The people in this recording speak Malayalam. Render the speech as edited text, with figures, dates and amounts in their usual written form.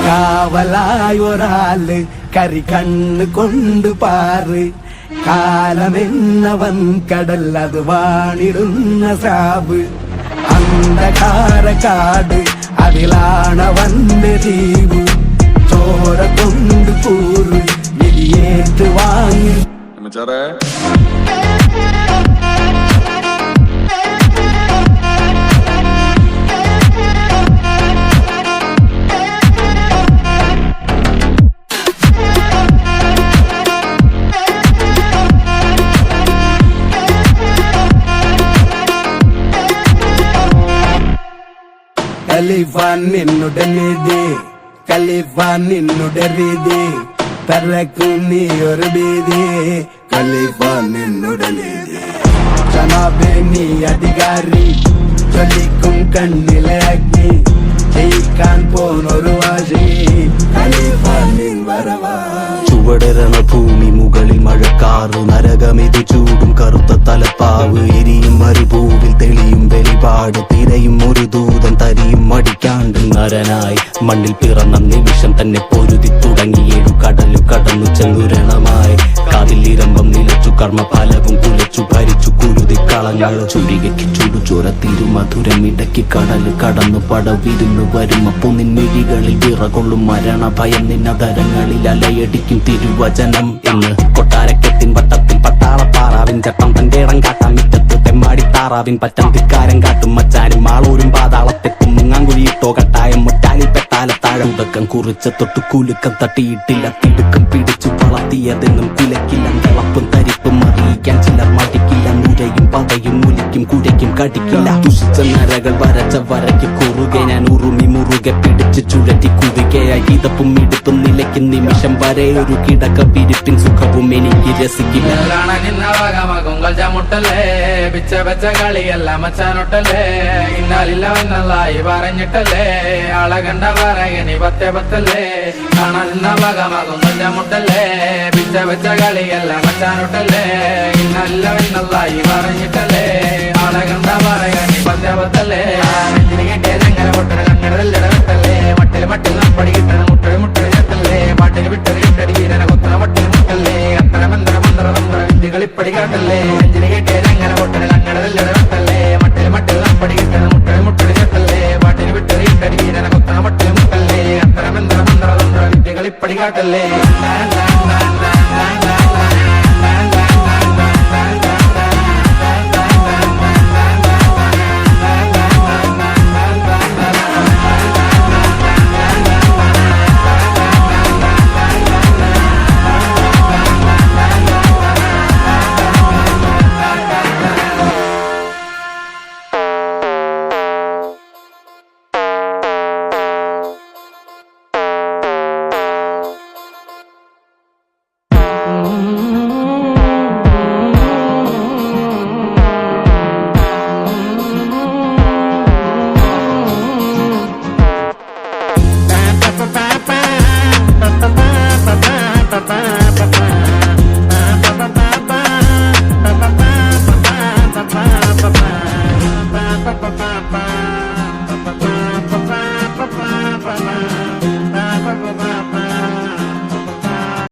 കാവലായി ഒരാള് കരികണ്ണ് കൊണ്ട് പാറ് കാലമെന്നവൻ കടൽ അത് വാണിടുന്ന സാബ് അന്ധകാര കാട് അതിലാണവന്റെ ദ്വീപ് ചോര കൊണ്ട് കൂറ് വിധിയേറ്റ് വാങ്ങി കലിഫാൻ നിന്നുടെ നിധി കലിഫാൻ നിന്നുടെ രീതി തറക്കും നീ ഒരു ഭീതി കലിഫാൻ നിന്നുടെ നിധി ജനാബേ നീ അധികാരി ചൊല്ലിക്കും കണ്ണിലെ അഗ്നി ജയിക്കാൻ പോന്നൊരു വാശി കലിഫാൻ നിൻ വരവാ ചുവടരണ ഭൂമി മുകളിൽ മഴക്കാറ് നരകമിതു ചൂടും കറുത്ത തലപ്പാവ് എരിയും മരുഭൂവിൽ തെളിയും വെളിപാട് തിരയും ഒരു ദൂതൻ തരിയും മടിക്കാണ്ട് നരനായി മണ്ണിൽ പിറന്ന നിമിഷം തന്നെ പൊരുതി തുടങ്ങി ഏഴു കടലു കടന്നു ചെന്നുരണമായി കാതിൽ ഇരമ്പം നിലച്ചു കർമ്മഫലവും കുലച്ചു ഭരിച്ചു കുരുതി കളങ്ങൾ ചുരികയ്ക്ക് ചുടുചോര തിരുമധുരം ഇടയ്ക്ക് കടല് കടന്നു പടവിരുന്നു വരുമപ്പോ നിൻമിഴികളിൽ വിറകൊള്ളും മരണ ഭയം നിന്നതരങ്ങളിൽ അലയടിക്കും തിരുവചനം എന്ന് കൊട്ടാരക്കെട്ടിൻ വട്ടത്തിൽ പട്ടാളപ്പാറാവിൻ ചട്ടം തന്റെ ഇടം കാട്ടാൻ മിറ്റത്ത് തെമ്മാടി താറാവിൻ പറ്റം ധിക്കാരം കാട്ടും മച്ചാനും മാളൂരും പാതാളത്തെത്തും മുങ്ങാങ്കുഴിയിട്ടോ കട്ടായം മുട്ടാലിൽ പെട്ടാലത്താഴ ഉടക്കം കുറിച്ച തൊട്ട് കുലുക്കം തട്ടിയിട്ടില്ല തിടുക്കം പിടിച്ചു വളർത്തിയതെന്നും കുലക്കില്ല തിളപ്പും തരിപ്പും അറിയിക്കാൻ ചിലർ മടിക്കില്ല നുരയും പതയും മുലിക്കും കുരയ്ക്കും കടിക്കില്ല ദുഷിച്ച നരകൾ വരച്ച വരയ്ക്ക് കുറുകെ ഞാൻ ഉറുമി മുറുകെ പിടിച്ച് ചുഴറ്റി കുതികയായി ഇതപ്പും ഇടുപ്പും നിലയ്ക്കും നിമിഷം വരെ ഒരു കിടക്ക വിരിപ്പിൻ സുഖവും എനിക്ക് രസിക്കില്ല പിച്ച വെച്ച കളിയല്ല മച്ചാനൊട്ടല്ലേ ഇന്നാലില്ലവെന്നല്ലായി പറഞ്ഞിട്ടല്ലേ ആളകണ്ട പറയനി പത്തേ പത്തല്ലേ കാണാനിന്ന ഭാഗമാകും കൊഞ്ചമുട്ടല്ലേ പിച്ച വെച്ച കളിയല്ല മച്ചാനൊട്ടല്ലേ ഇന്നല്ലവെന്നല്ലായി പറഞ്ഞിട്ടല്ലേ ആളകണ്ട പറയനി പത്തേ പത്തല്ലേ നെഞ്ചിന് കിട്ടിയതെങ്ങനെ പൊട്ടണ കണ്ണിടലിടവെട്ടല്ലേ മട്ടിൽ മട്ടിൽ നപ്പടി കിട്ടണ മുട്ടൊഴി മുട്ടൊഴി ഞെട്ടല്ലേ പാട്ടിന് വിട്ടൊരു കിട്ടടി വീരനെ കൊത്തണ മട്ടിൽ മുട്ടല്ലേ അത്ര മന്ത്ര മന്ത്ര തന്ത്ര വിദ്യകളിപ്പടി കാട്ടല്ലേ നെഞ്ചിന് കിട്ടിയതെങ്ങനെ പൊട്ടണ കണ്ണിടലിടവെട്ടല്ലേ മട്ടിൽ മട്ടിൽ നപ്പടി കിട്ടണ മുട്ടൊഴി മുട്ടൊഴി ഞെട്ടല്ലേ പാട്ടിന് വിട്ടൊരു കിട്ടടി വീരനെ കൊത്തണ മട്ടിൽ മുട്ടല്ലേ അത്ര മന്ത്ര മന്ത്ര തന്ത്ര വിദ്യകളിപ്പടി കാട്ടല്ലേ